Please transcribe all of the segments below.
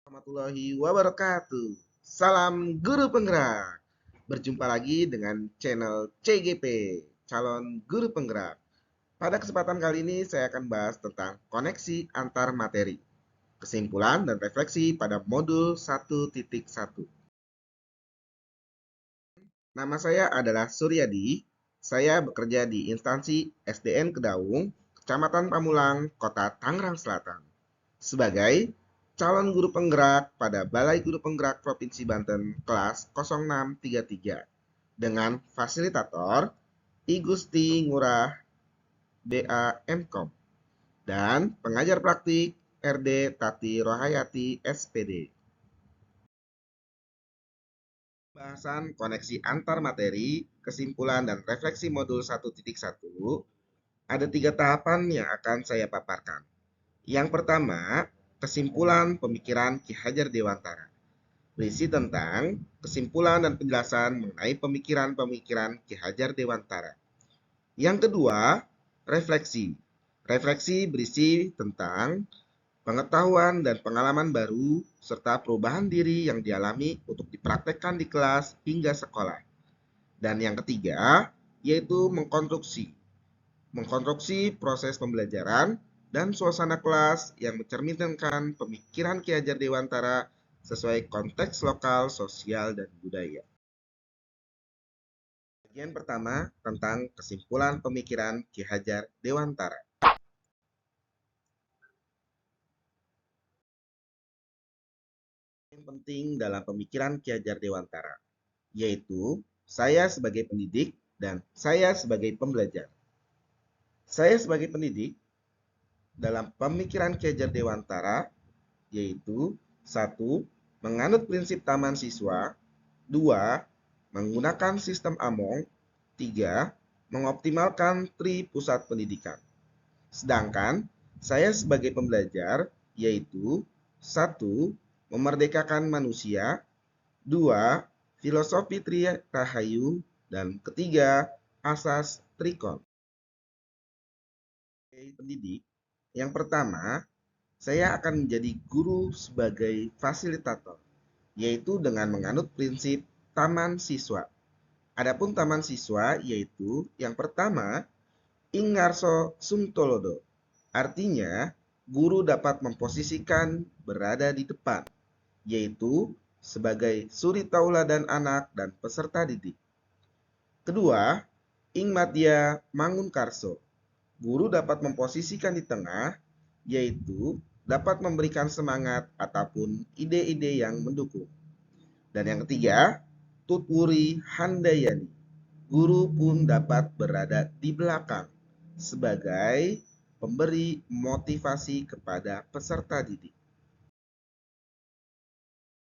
Warahmatullahi wabarakatuh. Salam guru penggerak. Berjumpa lagi dengan channel CGP, calon guru penggerak. Pada kesempatan kali ini saya akan bahas tentang koneksi antar materi, kesimpulan dan refleksi pada modul 1.1. Nama saya adalah Suryadi. Saya bekerja di instansi SDN Kedaung, Kecamatan Pamulang, Kota Tangerang Selatan, sebagai calon guru penggerak pada Balai Guru Penggerak Provinsi Banten kelas 0633 dengan fasilitator I Gusti Ngurah BA Mkom dan pengajar praktik RD Tati Rohayati SPD. Bahasan koneksi antar materi, kesimpulan dan refleksi modul 1.1 ada 3 tahapan yang akan saya paparkan. Yang pertama, kesimpulan pemikiran Ki Hajar Dewantara. Berisi tentang kesimpulan dan penjelasan mengenai pemikiran-pemikiran Ki Hajar Dewantara. Yang kedua, refleksi. Refleksi berisi tentang pengetahuan dan pengalaman baru serta perubahan diri yang dialami untuk dipraktekkan di kelas hingga sekolah. Dan yang ketiga, yaitu mengkonstruksi. Mengkonstruksi proses pembelajaran dan suasana kelas yang mencerminkan pemikiran Ki Hajar Dewantara sesuai konteks lokal, sosial, dan budaya. Bagian pertama tentang kesimpulan pemikiran Ki Hajar Dewantara. Yang penting dalam pemikiran Ki Hajar Dewantara, yaitu saya sebagai pendidik dan saya sebagai pembelajar. Saya sebagai pendidik dalam pemikiran Ki Hajar Dewantara yaitu 1. Menganut prinsip taman siswa, 2. Menggunakan sistem AMONG, 3. Mengoptimalkan tri pusat pendidikan. Sedangkan saya sebagai pembelajar yaitu 1. Memerdekakan manusia, 2. Filosofi Tri Rahayu, dan ketiga, asas Trikon. Sebagai pendidik, yang pertama, saya akan menjadi guru sebagai fasilitator, yaitu dengan menganut prinsip taman siswa. Adapun taman siswa yaitu yang pertama, Ingarso Sumtolodo. Artinya, guru dapat memposisikan berada di depan, yaitu sebagai suri tauladan anak dan peserta didik. Kedua, Ing Madya Mangunkarso. Guru dapat memposisikan di tengah, yaitu dapat memberikan semangat ataupun ide-ide yang mendukung. Dan yang ketiga, Tutwuri Handayani. Guru pun dapat berada di belakang sebagai pemberi motivasi kepada peserta didik.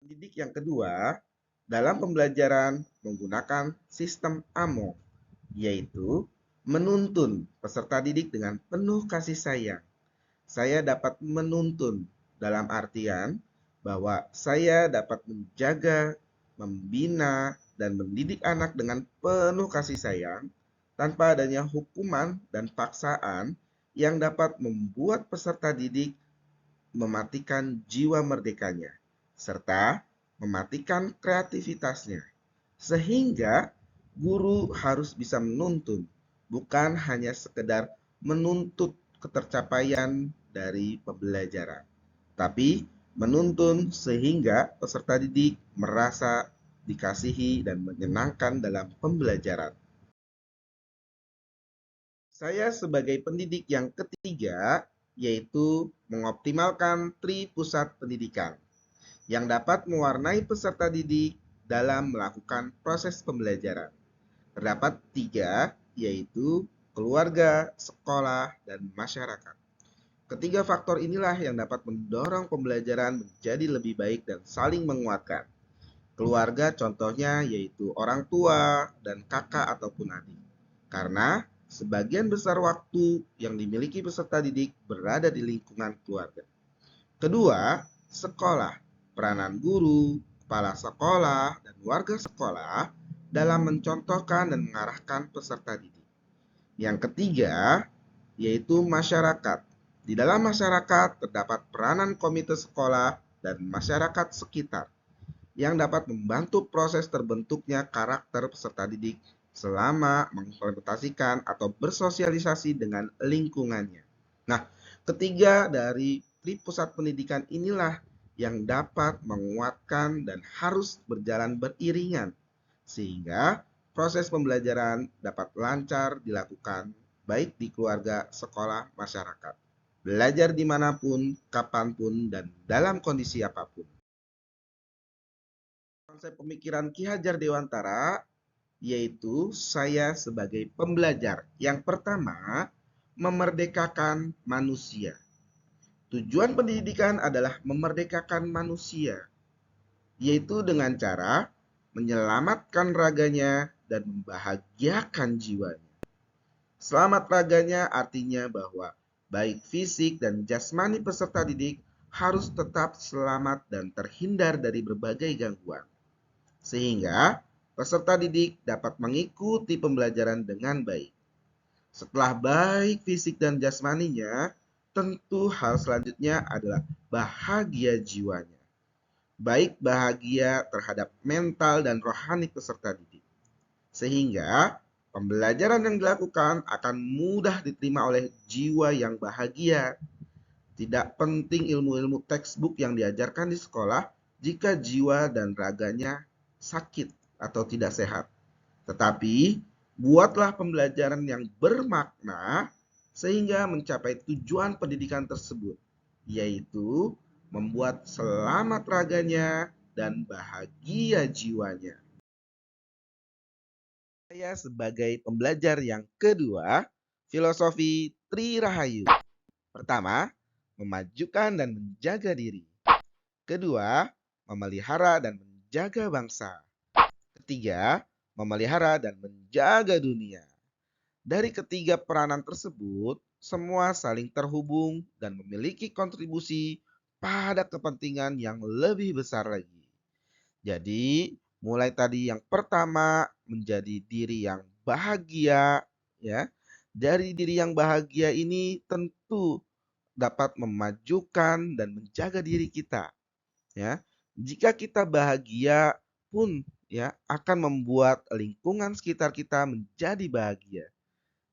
Pendidik yang kedua, dalam pembelajaran menggunakan sistem AMO, yaitu menuntun peserta didik dengan penuh kasih sayang. Saya dapat menuntun dalam artian bahwa saya dapat menjaga, membina, dan mendidik anak dengan penuh kasih sayang tanpa adanya hukuman dan paksaan yang dapat membuat peserta didik mematikan jiwa merdekanya serta mematikan kreativitasnya. Sehingga guru harus bisa menuntun, bukan hanya sekedar menuntut ketercapaian dari pembelajaran, tapi menuntun sehingga peserta didik merasa dikasihi dan menyenangkan dalam pembelajaran. Saya sebagai pendidik yang ketiga, yaitu mengoptimalkan tri pusat pendidikan yang dapat mewarnai peserta didik dalam melakukan proses pembelajaran. Terdapat 3, yaitu keluarga, sekolah, dan masyarakat. Ketiga faktor inilah yang dapat mendorong pembelajaran menjadi lebih baik dan saling menguatkan. Keluarga contohnya yaitu orang tua dan kakak ataupun adik. Karena sebagian besar waktu yang dimiliki peserta didik berada di lingkungan keluarga. Kedua, sekolah. Peranan guru, kepala sekolah, dan warga sekolah dalam mencontohkan dan mengarahkan peserta didik. Yang ketiga, yaitu masyarakat. Di dalam masyarakat terdapat peranan komite sekolah dan masyarakat sekitar yang dapat membantu proses terbentuknya karakter peserta didik selama mengimplementasikan atau bersosialisasi dengan lingkungannya. Nah, ketiga dari pusat pendidikan inilah yang dapat menguatkan dan harus berjalan beriringan sehingga proses pembelajaran dapat lancar dilakukan baik di keluarga, sekolah, masyarakat. Belajar dimanapun, kapanpun, dan dalam kondisi apapun. Konsep pemikiran Ki Hajar Dewantara yaitu saya sebagai pembelajar. Yang pertama, memerdekakan manusia. Tujuan pendidikan adalah memerdekakan manusia, yaitu dengan cara menyelamatkan raganya dan membahagiakan jiwanya. Selamat raganya artinya bahwa baik fisik dan jasmani peserta didik harus tetap selamat dan terhindar dari berbagai gangguan. Sehingga peserta didik dapat mengikuti pembelajaran dengan baik. Setelah baik fisik dan jasmaninya, tentu hal selanjutnya adalah bahagia jiwanya. Baik bahagia terhadap mental dan rohani peserta didik. Sehingga pembelajaran yang dilakukan akan mudah diterima oleh jiwa yang bahagia. Tidak penting ilmu-ilmu textbook yang diajarkan di sekolah jika jiwa dan raganya sakit atau tidak sehat. Tetapi buatlah pembelajaran yang bermakna sehingga mencapai tujuan pendidikan tersebut, yaitu membuat selamat raganya dan bahagia jiwanya. Saya sebagai pembelajar yang kedua, filosofi Tri Rahayu. Pertama, memajukan dan menjaga diri. Kedua, memelihara dan menjaga bangsa. Ketiga, memelihara dan menjaga dunia. Dari ketiga peranan tersebut, semua saling terhubung dan memiliki kontribusi pada kepentingan yang lebih besar lagi. Jadi, mulai tadi yang pertama menjadi diri yang bahagia, ya. Dari diri yang bahagia ini tentu dapat memajukan dan menjaga diri kita, ya. Jika kita bahagia pun ya akan membuat lingkungan sekitar kita menjadi bahagia.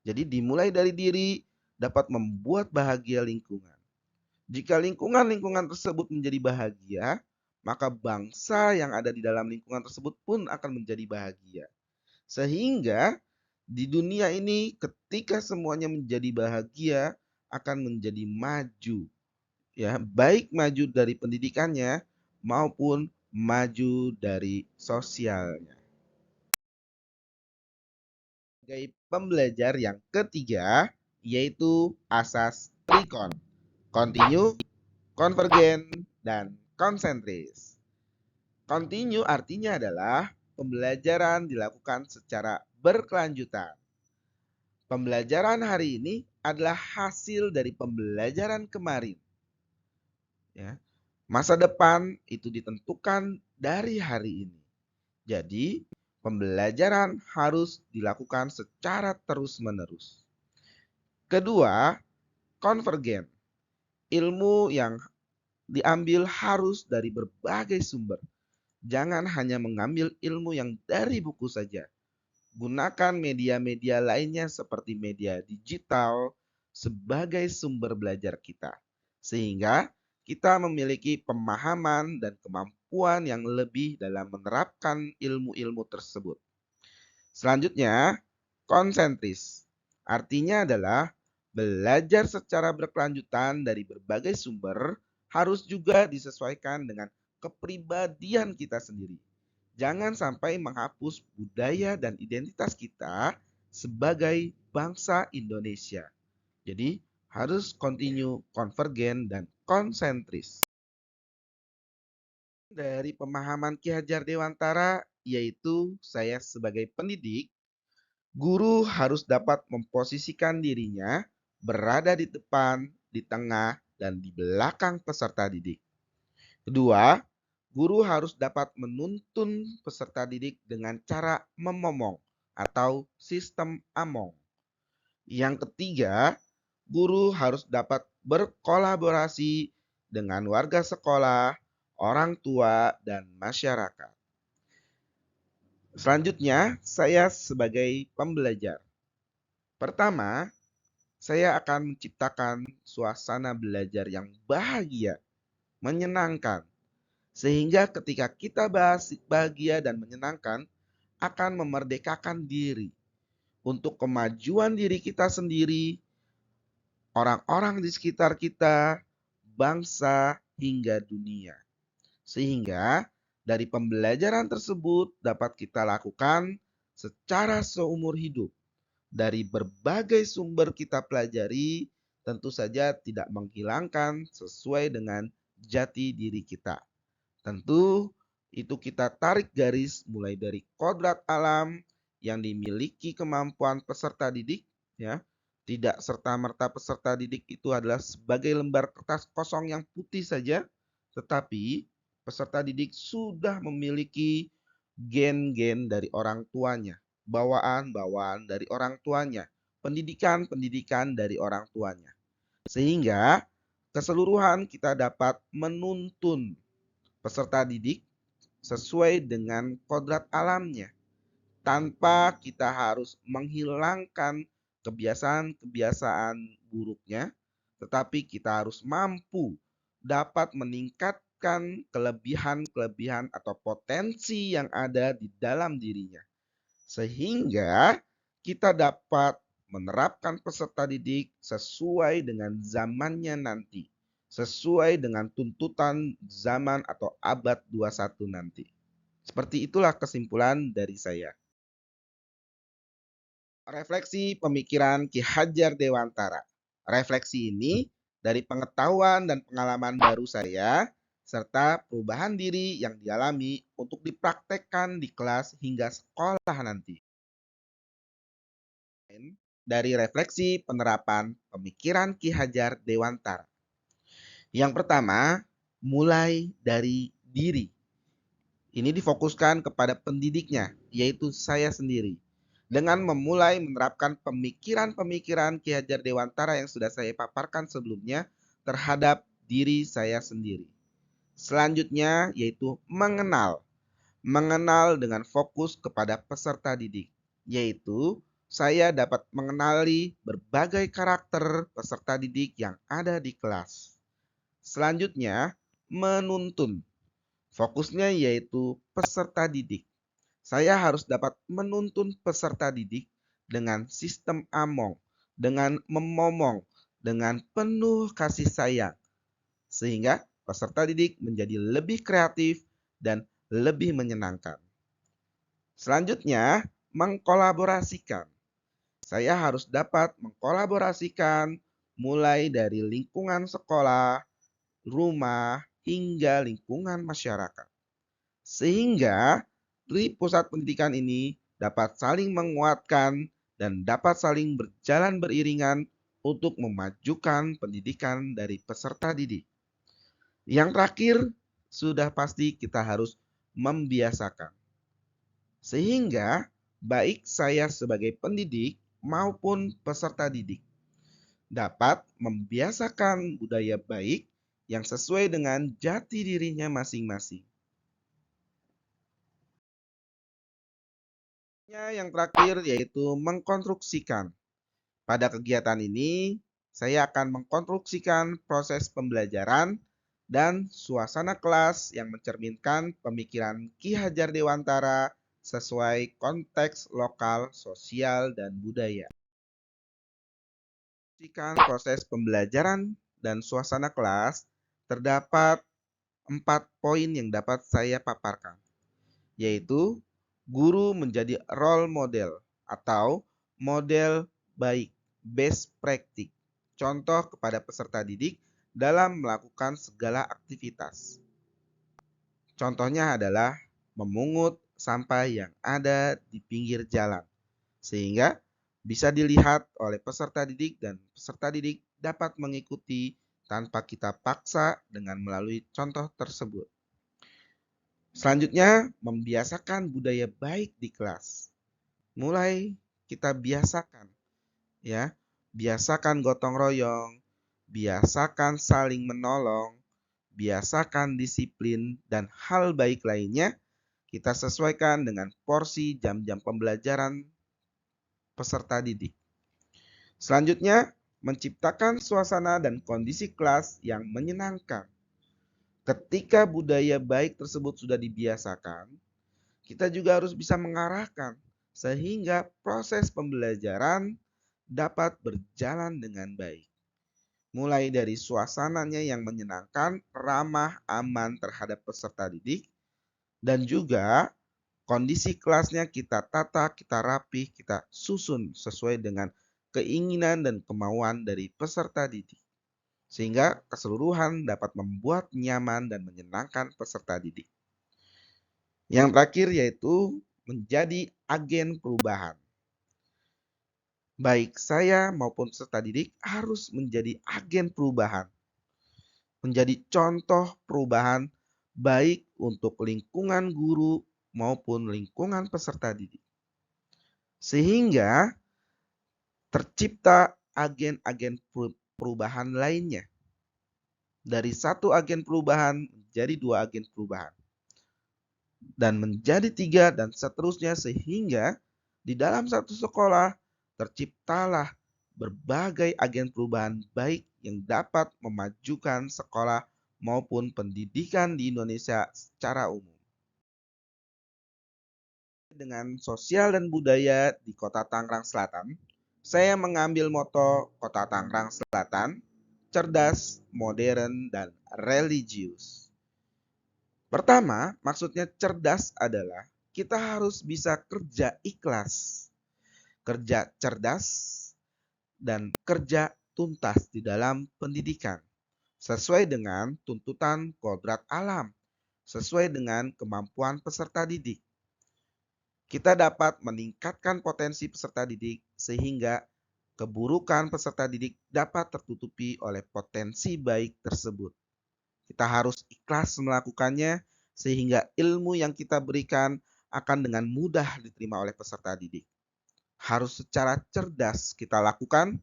Jadi dimulai dari diri dapat membuat bahagia lingkungan. Jika lingkungan-lingkungan tersebut menjadi bahagia, maka bangsa yang ada di dalam lingkungan tersebut pun akan menjadi bahagia. Sehingga di dunia ini ketika semuanya menjadi bahagia akan menjadi maju. Ya, baik maju dari pendidikannya maupun maju dari sosialnya. Sebagai pembelajar yang ketiga, yaitu asas trikon, kontinu, konvergen, dan konsentris. Kontinu artinya adalah pembelajaran dilakukan secara berkelanjutan. Pembelajaran hari ini adalah hasil dari pembelajaran kemarin. Ya. Masa depan itu ditentukan dari hari ini. Jadi, pembelajaran harus dilakukan secara terus-menerus. Kedua, konvergen. Ilmu yang diambil harus dari berbagai sumber. Jangan hanya mengambil ilmu yang dari buku saja. Gunakan media-media lainnya seperti media digital sebagai sumber belajar kita. Sehingga kita memiliki pemahaman dan kemampuan yang lebih dalam menerapkan ilmu-ilmu tersebut. Selanjutnya, konsentris. Artinya adalah belajar secara berkelanjutan dari berbagai sumber harus juga disesuaikan dengan kepribadian kita sendiri. Jangan sampai menghapus budaya dan identitas kita sebagai bangsa Indonesia. Jadi, harus continue, konvergen, dan konsentris. Dari pemahaman Ki Hajar Dewantara, yaitu saya sebagai pendidik, guru harus dapat memposisikan dirinya berada di depan, di tengah, dan di belakang peserta didik. Kedua, guru harus dapat menuntun peserta didik dengan cara memomong atau sistem among. Yang ketiga, guru harus dapat berkolaborasi dengan warga sekolah, orang tua, dan masyarakat. Selanjutnya, saya sebagai pembelajar. Pertama, saya akan menciptakan suasana belajar yang bahagia, menyenangkan, sehingga ketika kita bahagia dan menyenangkan, akan memerdekakan diri untuk kemajuan diri kita sendiri, orang-orang di sekitar kita, bangsa, hingga dunia. Sehingga dari pembelajaran tersebut dapat kita lakukan secara seumur hidup. Dari berbagai sumber kita pelajari, tentu saja tidak menghilangkan sesuai dengan jati diri kita. Tentu itu kita tarik garis mulai dari kodrat alam yang dimiliki kemampuan peserta didik, ya. Tidak serta-merta peserta didik itu adalah sebagai lembar kertas kosong yang putih saja, tetapi peserta didik sudah memiliki gen-gen dari orang tuanya, bawaan-bawaan dari orang tuanya, pendidikan-pendidikan dari orang tuanya. Sehingga keseluruhan kita dapat menuntun peserta didik sesuai dengan kodrat alamnya, tanpa kita harus menghilangkan kebiasaan-kebiasaan buruknya, tetapi kita harus mampu dapat meningkatkan kelebihan-kelebihan atau potensi yang ada di dalam dirinya. Sehingga kita dapat menerapkan peserta didik sesuai dengan zamannya nanti, sesuai dengan tuntutan zaman atau abad 21 nanti. Seperti itulah kesimpulan dari saya. Refleksi pemikiran Ki Hajar Dewantara. Refleksi ini dari pengetahuan dan pengalaman baru saya, serta perubahan diri yang dialami untuk dipraktekkan di kelas hingga sekolah nanti. Dari refleksi penerapan pemikiran Ki Hajar Dewantara. Yang pertama, mulai dari diri. Ini difokuskan kepada pendidiknya, yaitu saya sendiri. Dengan memulai menerapkan pemikiran-pemikiran Ki Hajar Dewantara yang sudah saya paparkan sebelumnya terhadap diri saya sendiri. Selanjutnya yaitu mengenal. Mengenal dengan fokus kepada peserta didik, yaitu saya dapat mengenali berbagai karakter peserta didik yang ada di kelas. Selanjutnya, menuntun. Fokusnya yaitu peserta didik. Saya harus dapat menuntun peserta didik dengan sistem among, dengan memomong, dengan penuh kasih sayang. Sehingga peserta didik menjadi lebih kreatif dan lebih menyenangkan. Selanjutnya, mengkolaborasikan. Saya harus dapat mengkolaborasikan mulai dari lingkungan sekolah, rumah, hingga lingkungan masyarakat. Sehingga di pusat pendidikan ini dapat saling menguatkan dan dapat saling berjalan beriringan untuk memajukan pendidikan dari peserta didik. Yang terakhir, sudah pasti kita harus membiasakan. Sehingga baik saya sebagai pendidik maupun peserta didik dapat membiasakan budaya baik yang sesuai dengan jati dirinya masing-masing. Yang terakhir yaitu mengkonstruksikan. Pada kegiatan ini, saya akan mengkonstruksikan proses pembelajaran dan suasana kelas yang mencerminkan pemikiran Ki Hajar Dewantara sesuai konteks lokal, sosial, dan budaya. Proses pembelajaran dan suasana kelas, terdapat 4 poin yang dapat saya paparkan, yaitu guru menjadi role model atau model baik, best practice, contoh kepada peserta didik dalam melakukan segala aktivitas. Contohnya adalah memungut sampah yang ada di pinggir jalan, sehingga bisa dilihat oleh peserta didik dan peserta didik dapat mengikuti tanpa kita paksa dengan melalui contoh tersebut. Selanjutnya, membiasakan budaya baik di kelas. Mulai kita biasakan, ya, biasakan gotong royong, biasakan saling menolong, biasakan disiplin, dan hal baik lainnya kita sesuaikan dengan porsi jam-jam pembelajaran peserta didik. Selanjutnya, menciptakan suasana dan kondisi kelas yang menyenangkan. Ketika budaya baik tersebut sudah dibiasakan, kita juga harus bisa mengarahkan sehingga proses pembelajaran dapat berjalan dengan baik. Mulai dari suasananya yang menyenangkan, ramah, aman terhadap peserta didik, dan juga kondisi kelasnya kita tata, kita rapih, kita susun sesuai dengan keinginan dan kemauan dari peserta didik. Sehingga keseluruhan dapat membuat nyaman dan menyenangkan peserta didik. Yang terakhir yaitu menjadi agen perubahan. Baik saya maupun peserta didik harus menjadi agen perubahan. Menjadi contoh perubahan baik untuk lingkungan guru maupun lingkungan peserta didik. Sehingga tercipta agen-agen perubahan lainnya. Dari satu agen perubahan menjadi dua agen perubahan. Dan menjadi tiga dan seterusnya sehingga di dalam satu sekolah terciptalah berbagai agen perubahan baik yang dapat memajukan sekolah maupun pendidikan di Indonesia secara umum. Dengan sosial dan budaya di Kota Tangerang Selatan, saya mengambil moto Kota Tangerang Selatan, cerdas, modern, dan religius. Pertama, maksudnya cerdas adalah kita harus bisa kerja ikhlas, kerja cerdas, dan kerja tuntas di dalam pendidikan, sesuai dengan tuntutan kodrat alam, sesuai dengan kemampuan peserta didik. Kita dapat meningkatkan potensi peserta didik sehingga keburukan peserta didik dapat tertutupi oleh potensi baik tersebut. Kita harus ikhlas melakukannya sehingga ilmu yang kita berikan akan dengan mudah diterima oleh peserta didik. Harus secara cerdas kita lakukan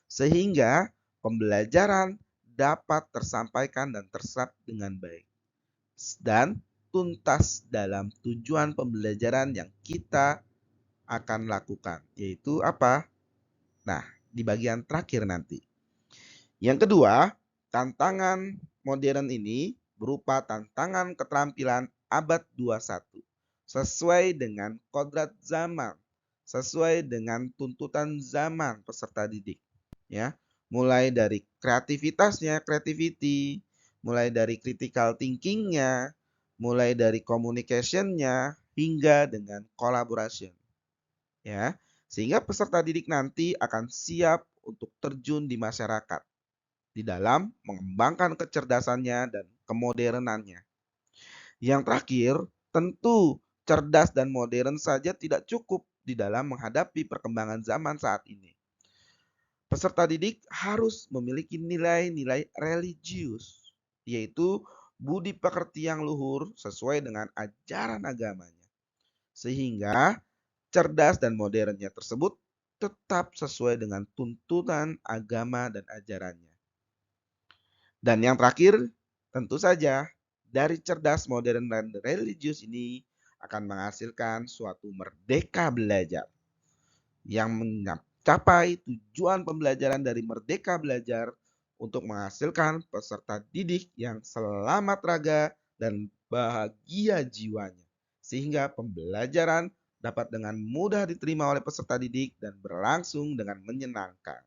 sehingga pembelajaran dapat tersampaikan dan terserap dengan baik. Dan tuntas dalam tujuan pembelajaran yang kita akan lakukan, yaitu apa? Nah, di bagian terakhir nanti. Yang kedua, tantangan modern ini berupa tantangan keterampilan abad 21, sesuai dengan kodrat zaman, sesuai dengan tuntutan zaman peserta didik. Ya, mulai dari kreativitasnya, creativity, mulai dari critical thinking-nya, mulai dari communication-nya, hingga dengan collaboration. Ya, sehingga peserta didik nanti akan siap untuk terjun di masyarakat di dalam mengembangkan kecerdasannya dan kemodernannya. Yang terakhir, tentu cerdas dan modern saja tidak cukup di dalam menghadapi perkembangan zaman saat ini. Peserta didik harus memiliki nilai-nilai religius, yaitu budi pekerti yang luhur sesuai dengan ajaran agamanya. Sehingga cerdas dan modernnya tersebut tetap sesuai dengan tuntunan agama dan ajarannya. Dan yang terakhir, tentu saja dari cerdas, modern, dan religius ini akan menghasilkan suatu merdeka belajar yang mencapai tujuan pembelajaran dari merdeka belajar untuk menghasilkan peserta didik yang selamat raga dan bahagia jiwanya. Sehingga pembelajaran dapat dengan mudah diterima oleh peserta didik dan berlangsung dengan menyenangkan.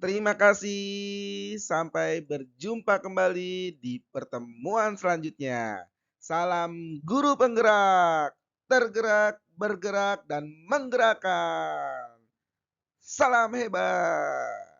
Terima kasih. Sampai berjumpa kembali di pertemuan selanjutnya. Salam guru penggerak, tergerak, bergerak, dan menggerakkan. Salam hebat.